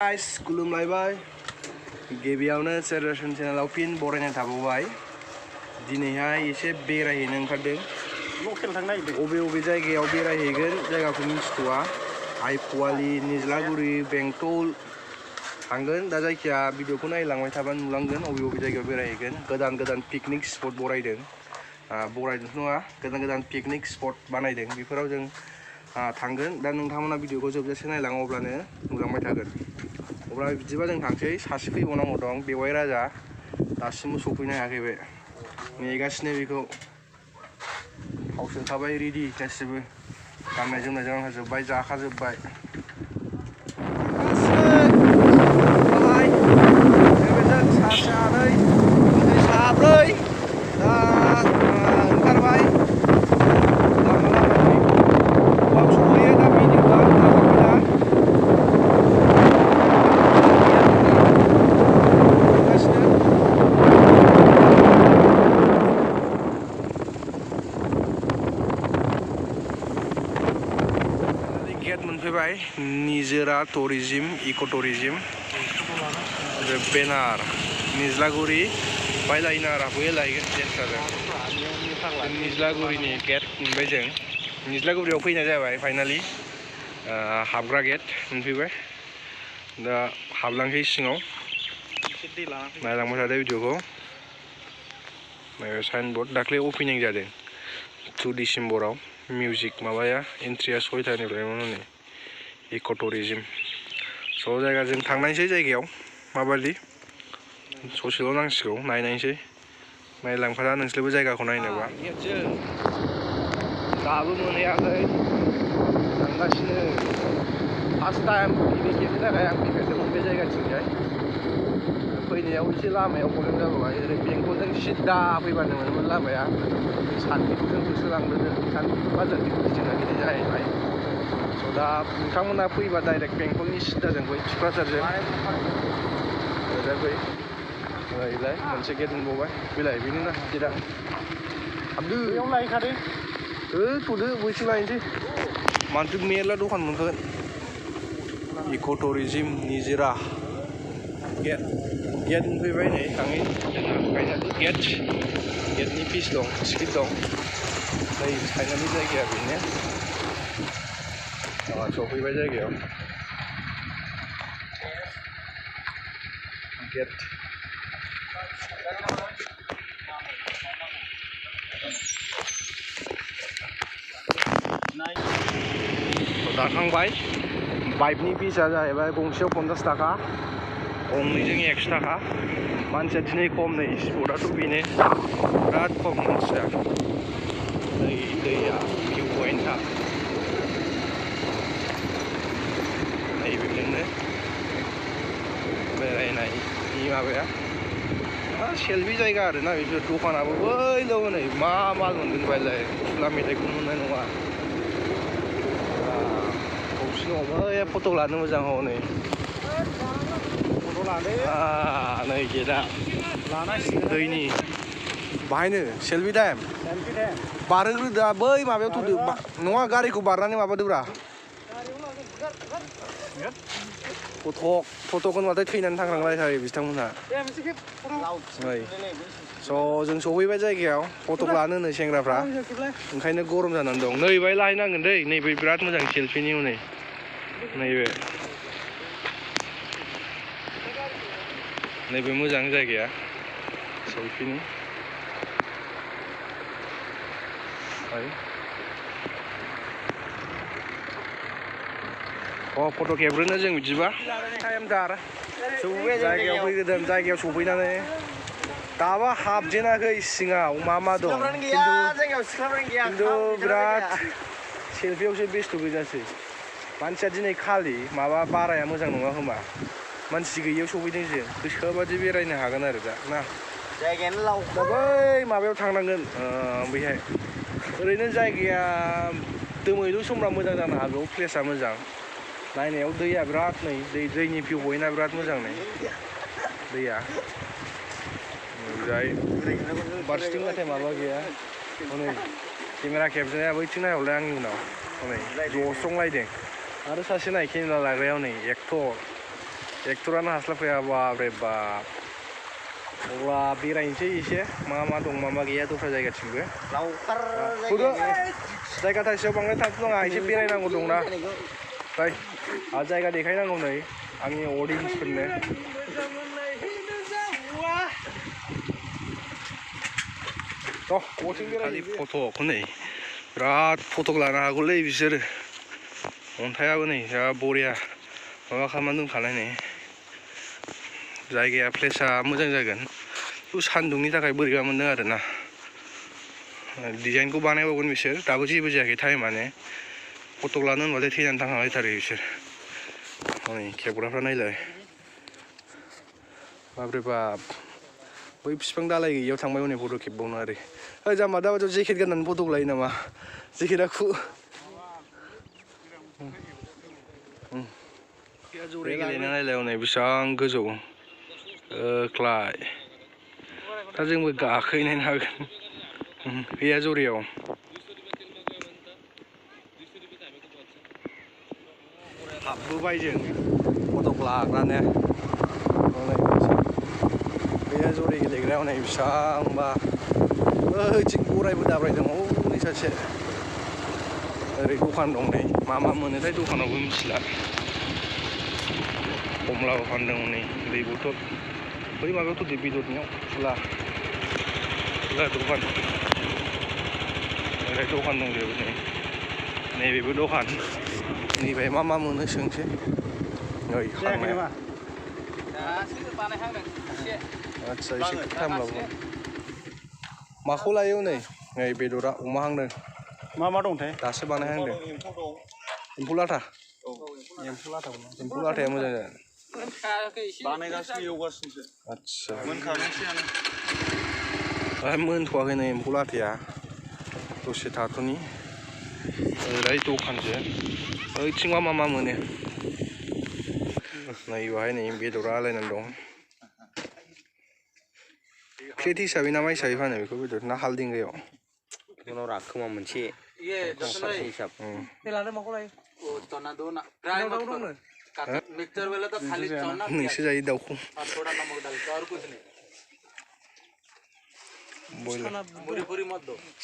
Guys, खुलुमलायबाय गिबियावनो सेरेसन चेनेलाव फिन बरायनाय थाबावबाय दिनैहाय एसे बेरायहैनो ओंखारदों लकेल थांनो नागिरदों अबे जायगायाव बेरायहैगोन जायगाखौ मिन्थिथ'आ आइपुवालि निज्लागुरि बेंटल थांगोन दा जायखिया भिडिअखौ नायलांबाय थाबा नुलांगोन अबे जायगायाव बेरायहैगोन गोदान पिकनिक स्पट बरायदों नङा गोदान पिकनिक स्पट बानायदों बेफोराव जों थांगोन दा नोंथांमोना भिडिअखौ जोबजासे नायलाङो अब्लानो नुलांबाय थागोन अब्ला बिदिबा जों थांसै सासे फैबावनांगौ दं बेवाइ राजा दासिमबो सफैनो हायाखै बे नेगासिनो बेखौ थाव सोखाबाय रेडि गासिबो गाननाय जोमनायजों आंखाजोब्बाय जाखाजोब्बाय सासे आनै साब्रै दा ओंखारबाय मोनफैबाय निजोरा टुरिजिम इक' टुरिजिम बेनार निज्लागुरि बाय लायनो आरो बै लायगोन जेनसाजों निज्लागुरिनि गेट मोनबाय जों निज्लागुरियाव फैनाय जाबाय फाइनालि हाबग्रा गेट मोनफैबाय दा हाबलांसै सिङाव नायलांबाय थादो भिडिअखौ साइनबर्ड दाख्लै अपेनिं जादों 2 डिसेम्बराव मिउजिक माबाया एन्ट्रिया 6टानिफ्राय नै इक' टुरिजिम स' जायगाजों थांनायसै जायगायाव माबायदि ससेल' नांसिगौ नायनायसै नायलांफादा नोंसोरबो जायगाखौ नायनोबा दाबो मोनहैयाखै थांगासिनो फार्स्ट टाइम गिबि खेबनि थाखाय आं फैफेरदोंमोन बे जायगाथिंजाय फैनायाव एसे लामायाव प्रब्लेम जाबाय ओरै बेंटलजों सिदा फैबानो मोनोमोन लामाया सानथिफुरजों होसोलांदों सानथिफुर बाजारनिफ्राय गिदिंना गिदिं जाहैबाय स' दा नोंथांमोना फैबा डाइरेक्ट बेंटलनि सिदाजों बै थुक्राझारजों ओरैजाय बै ओरैलाय मोनसे गेट मोनबावबाय बेलाय बेनो गेटआ हाबदो बेयाव लायखादो थ'दो बैसो लायनोसै मानोथो मेरला दखान मोनखागोन इक' टुरिजिम निजोरा गेट मोनफैबाय नै थाङै फाइनालि गेटनि फिस दं टिकेट दं नै फाइनालि जायगाया बेनो सफैबाय जायगायाव गेट दाखांबाय बाइकनि फिसा जाहैबाय गंसेयाव 50 थाखा गंनैजों 100 थाखा मानसिया दिनै खम नै स्पटआथ' बेनो बिराद खम मानसिया नै दैया भिउ पइन्टआ नैबेजोंनो बेरायनायनि माबाया सेल्फि जायगा आरोना बेफोर दखानाबो बैल' नै मा माल मोनगोन बायलाय खुला मेथाइखौ मोननाय नङा बै फट' लानो मोजां हनै नै गेटआ दैनि बाहायनो सेल्फि टाइम बारहोग्रोदा बै माबायाव थ'दो नङा गारिखौ बारनानै माबादोब्रा फट'खौ नुबाथाय थैनानै थांखांलायथारो बिथांमोनहा नै स' जों सफैबाय जायगायाव फट' लानो होनो सेंग्राफ्रा ओंखायनो गरम जानानै दं नै बाहाय लाहैनांगोन दै नैबे बिराद मोजां सेल्फिनि हनै नैबे मोजां जायगाया सेल्फिनि फट' खेबग्रोनो जों बिदिबा टाइमथार जायगायाव फैग्रोदों जायगायाव सफैनानै दाबा हाबजेनाखै सिङाव मा दं खिन्थु बिराद सेल्फियावसो बेस्थ' गोजासै मानसिया दिनै खालि माबा बाराया मोजां नङा खोमा मानसि गैयियाव सफैदों जों गोसोबादि बेरायनो हागोन आरो दा ना जायगायानो दा बै माबायाव थांनांगोन बैहाय ओरैनो जायगाया दोमैलु समब्रा मोजां जानो हागौ प्लेसआ मोजां नायनायाव दैया बिराद नै दैनि भिउ पइन्टआ बिराद मोजां नै दैया ओमफ्राय बारसिथिं नाथाय माबा गैया हनै केमेरा खेबजाया बैथिं नायहरलाय आंनि उनाव हनै जस्रंलायदों आरो सासे नाय केमेरा लाग्रायाव नै एक्टर एक्टरानो हास्लाबखाया बाब्रे बाब अब्ला बेरायनोसै एसे मा मा दं मा मा गैया दस्रा जायगाथिंबो जायगा थाइसेयाव बांद्राय थांथ' नाङा एसे बेरायनांगौ दंना फाय आरो जायगा देखायनांगौ नै आंनि अडियन्सफोरनो खालि फट'खौ नै बिराद फट' लानो हागौलै बिसोरो अन्थायाबो नै जा बरिया माबा खालामनानै दोनखानाय नै जायगाया प्लेसआ मोजां जागोन सान्दुंनि थाखाय बोरैबा मोनदों आरोना डिजाइनखौ बानायबावगोन बिसोर दाबो जेबो जायाखै टाइमानो फट' लानो होनबाथाय थैनानै थांखालायथारो बिसोर नै खेबग्राफ्रा नायलाय बाब्रे बाब बै बिफां दालाय गैयियाव थांबाय हनै फट' खेबबावनो आरो ओइ जाम्बा दाबादियाव जेकेट गाननानै फट' लायो नामा जेकेटआ जरै गेलेना नायलाय हनै बेसेबां गोजौ क्लाय दा जोंबो गाखोहैनायनो हागोन गैया जरियाव हाबबोबाय जों फटक लाग्रानो गैया जरि गेलेग्रायाव नै बेसेबांबा ओइथिं गरायबो दाब्रायदों हनै सासे ओरै दखान दं नै मा मा मोनोथाय दखानावबो मिथिला कमलाबो फानदों हनै दै बथल बै माबायावथ' दै बेदरनियाव फुला दखान ओरै दखान दंजोबो नै नैबेबो दखान नैबे मा मा मोनो सोंसै नै खांनाया आदसा एसे टाइम लाबोगोन माखौ लायो नै नै बेदरा अमा हांदों मा मा दंथाय दासो बानायहांदों एम्फौ लाथा एम्फौ लाथाया मोजां जागोन बानायगासिनो एवगासिनोसो आदसा मोनखानोसैयानो मोनथ'वाखै नै एम्फौ लाथाया दसे थाथ'नि ओरै दखानजों ओइथिं मा मा मोनो नै बाहाय नै बेदरा आलायनानै दं प्लेट हिसाबै ना मा हिसाबै फानो बेखौ बेदर ना हालदिंगायाव उनाव राखोमा मोनसे हिसाब नोंसो जायो दाउखौ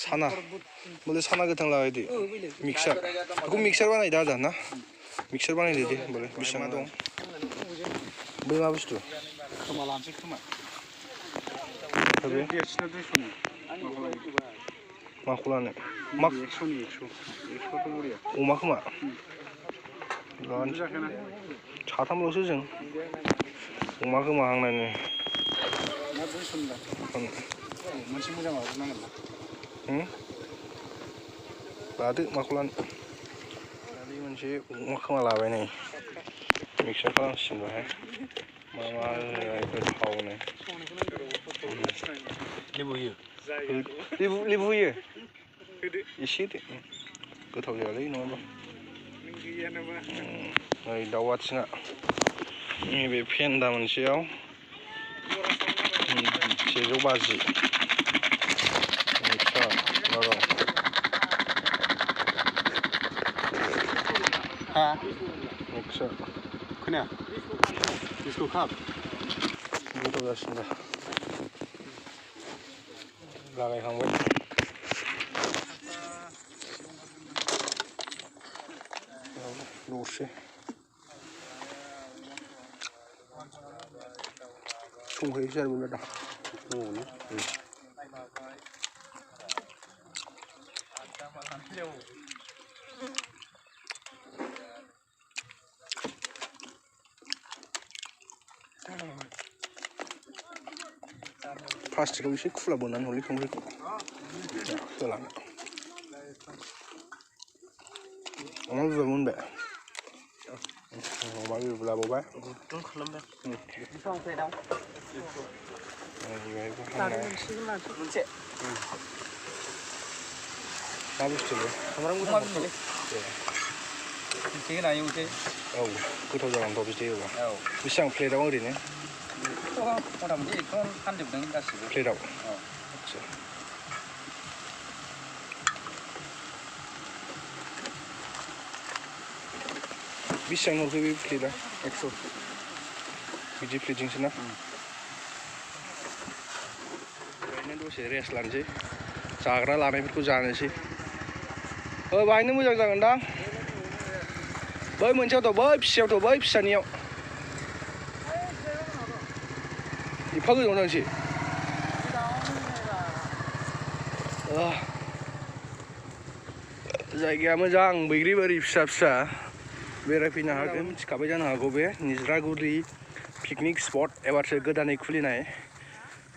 साना बोले साना गोथां लागायदो मिक्सार बेखौ मिक्सार बानायदो आदा ना मिक्सार बानायदो दे होमबालाय बेसेबां दं बै मा बुस्थु खोमा लानोसै खोमा माखौ लानो अमा खोमा साथामल'सो जों अमा खोमा हांनायनि मोनसे मोजां लाबोनांगोन लादो माखौ लानो दालि मोनसे अमा खोमा लाबाय नै मिक्सार खालामसिगोन बाहाय मा मा गोथावनो लेबु होयो लेबु होयो एसे होदो गोथाव जायालै नङाबा नै दाउ आथिङा नैबे फेन्दा मोनसेयाव 750 हाँ मिक्सर खोनाया इसको खाब गोथाव जासिगोन दा लागायखांबाय दसे संख्रि सेरबोला दा प्लास्टिकआव एसे खुला बोनानै हरलै संख्रिखौ होलानो अमा बेदर मोनबाय अमा बेदर लाबावबाय गुदुं खालामबाय मोनसे मा बुस्थु बे सामब्राम गोथां बिदि होना एवनोसै औ गोथाव जागोनथ' बिदि एवबा बेसेबां प्लेटआव ओरैनो मथा मथि एकस' फानजोबदों गासिबो प्लेटआव आदसा बेसेबां हरखो बे प्लेटआ 100 बिदि फ्लिटिंसो ना ओरैनो दसे रेस्ट लानोसै जाग्रा लानायफोरखौ जानोसै बाहायनो मोजां जागोनदां बै मोनसेयावथ' बै फिसायावथ' बै फिसानियाव एफा गोजानाव थांसै जायगाया मोजां बैग्रि बारि फिसा फिसा बेरायफैनो हागोन मिथिखाबाय जानो हागौ बे निज्लागुरि पिकनिक स्पट एबारसो गोदानै खुलिनाय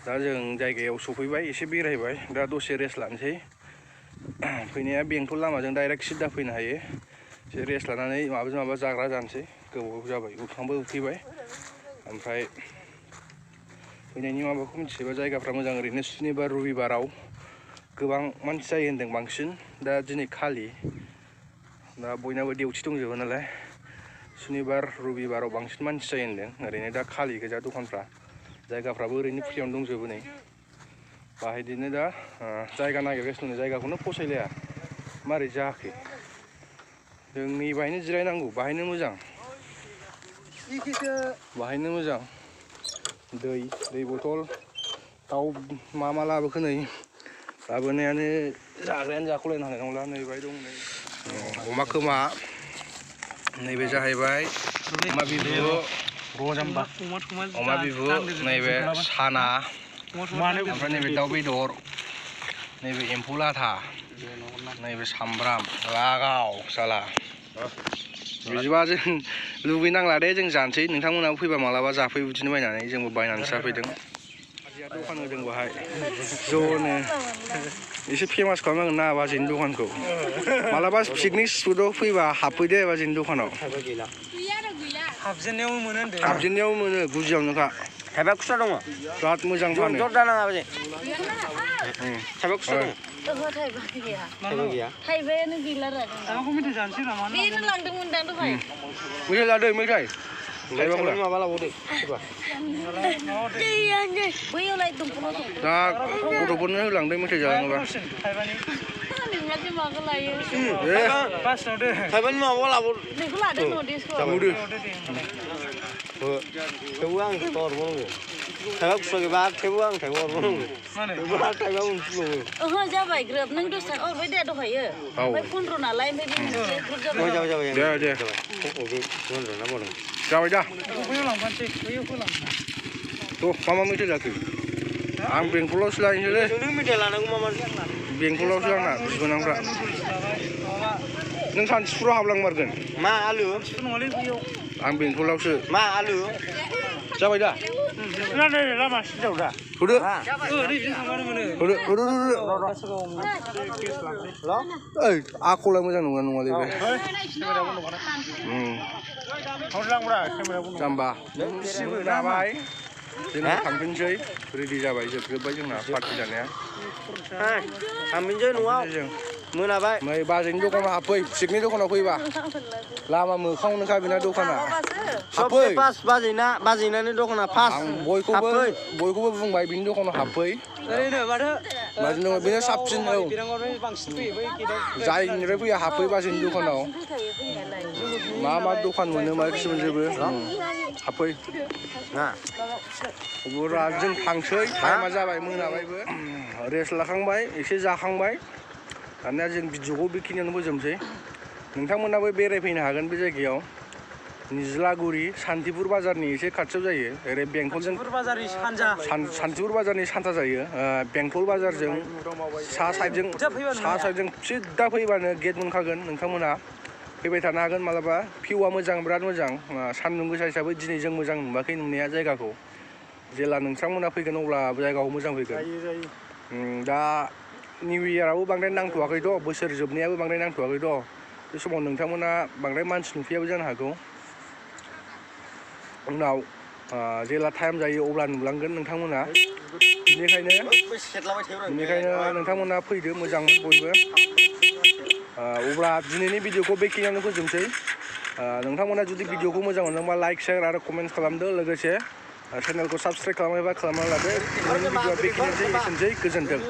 दा जों जायगायाव सफैबाय एसे बेरायबाय दा दसे रेस्ट लानोसै फैनाया बेंटल लामाजों डाइरेक्ट सिदा फैनो हायो एसे रेस्ट लानानै माबा जाग्रा जानोसै गोबाव जाबाय ओंखामबो उखैबाय ओमफ्राय फैनायनि माबाखौ मिथियोबा जायगाफ्रा मोजां ओरैनो सुनिबार रबिबाराव गोबां मानसि जायो होन्दों बांसिन दा दिनै खालि दा बयनाबो डिउटि दंजोबो नालाय सुनिबार रबिबाराव बांसिन मानसि जायो होन्दों ओरैनो दा खालि गोजा दखानफ्रा जायगाफ्राबो ओरैनो फ्रियावनो दंजोबो नै बाहायदिनो दा जायगा नागिरगासिनो दं जायगाखौनो फसायलाया मारै जायाखै जों नै बाहायनो जिरायनांगौ बाहायनो मोजां दै बथल दाउ मा लाबोखो नै लाबोनायानो जाग्रायानो जाख'लायनो हानाय नंला नै बाहाय दं नै अमा खोमा नैबे जाहैबाय अमा बिबु नैबे साना ओमफ्राय नैबे दाउ बेदर नैबे एम्फौ लाथा नैबे सामब्राम लागाव साला बिदिबा जों लुगैनांला दे जों जानोसै नोंथांमोनाबो फैबा मालाबा जाफै बिदिनो बायनानै जोंबो बायनानै जाफैदों दखान होदों बाहाय ज'नो एसे फेमास खालामनांगोन ना बाजैनि दखानखौ मालाबा पिकनिक स्पटआव फैबा हाबफैदो बाजैनि दखानाव हाबजेननायाव मोनो गुजियावनोखा थाइबा खुस्रा दङ बिराद मोजां फानो जर दानाङा बाजै थाइबा खुस्रा दङ थाइबायानो गैला रा थाइबाखौ मेथाइ जानोसै नामा बेनो लांदोंमोन दां दहाय मेथाइ लादो मेथाइ थाइबाखौलाय माबा लाबावदो बैयावलाय दंफाङाव दं दा गथ'फोरनो होलांदों मेथाइ जालाङोबा थाइबानि माबा लाबावदो बेखौ लादो न'देसखौ जाबावदो थेवबो आं हरबावनांगौ थाइबा खुस्रा गैबा थेवबो आं थाइबा हरबावनांगौ थाइबा मोनफिनबावो ओहो जाबाय ग्रोब नों 10 थाखा हरबाय दे दहायो ओमफ्राय 15 नालाय ओमफ्राय बे मोनसे ग्रुप जाबाय जाबाय दे जाबाय दा बैयाव लांफानोसै बैयाव होलां थ' मा मेथाइ जाखो आं बेंटलावसो लायनोसैलै नों मेथाइ लानांगौ मा बेंटलावसो आंना बिबोनांफ्रा नों सानथिफुराव हाबलांमारगोन मा आलु आं बेंटलावसो मा आलु जाबाय दा लामा सिदाव दा होदो ओइ आखला मोजां नङा नङालै बे जाम्बा जाबाय जों थांफिनसै रेडि जाबाय जोबजोब्बाय जोंना पार्टि जानाया थांफिनसै न'आव मोनाबाय नै बाजैनि दखानाव हाबफै पिकनिक दखानाव फैबा लामा मोखाङावनोखा बेना दखाना हाबफै बाजैनानि दखाना फार्स्ट आं बयखौबो बुंबाय बिनि दखानाव हाबफै ओरैनो माथो बेनो साबसिन औ जायनिफ्राय फैया हाबफै बाजैनि दखानाव मा दखान मोनो मा खिसि मोनजोबो हाबफै अब्ला जों थांसै टाइमा जाबाय मोनाबायबो रेस्ट लाखांबाय एसे जाखांबाय दानिया जों भिडिअखौ बेखिनियावनो फोजोबनोसै नोंथांमोनाबो बेरायफैनो हागोन बे जायगायाव निज्लागुरि सान्तिपुर बाजारनि एसे खाथियाव जायो ओरै बेंटलजों सान्तिपुर बाजारनि सान्जा जायो बेंटल बाजारजों सा साइडजों सिदा फैबानो गेट मोनखागोन नोंथांमोना फैबाय थानो हागोन मालाबा भिउआ मोजां बिराद मोजां सान्दुं गोसा हिसाबै दिनै जों मोजां नुवाखै नुनाया जायगाखौ जेला नोंथांमोना फैगोन अब्ला जायगाखौ मोजां फैगोन दा निउ इयाराबो बांद्राय नांथ'वाखैथ' बोसोर जोबनायाबो बांद्राय नांथ'वाखैथ' बे समाव नोंथांमोना बांद्राय मानसि नुफैयाबो जानो हागौ उनाव जेला टाइम जायो अब्ला नुलांगोन नोंथांमोना बेनिखायनो नोंथांमोना फैदो मोजां बयबो अब्ला दिनैनि भिडिअखौ बेखिनियावनो फोजोबनोसै नोंथांमोना जुदि भिडिअखौ मोजां मोनदोंबा लाइक शेयार आरो कमेन्ट खालामदो लोगोसे चेनेलखौ साबस्क्राइब खालामना लादो दिनैनि भिडिअआ बेखिनियानोसै एसेनोसै गोजोन्थों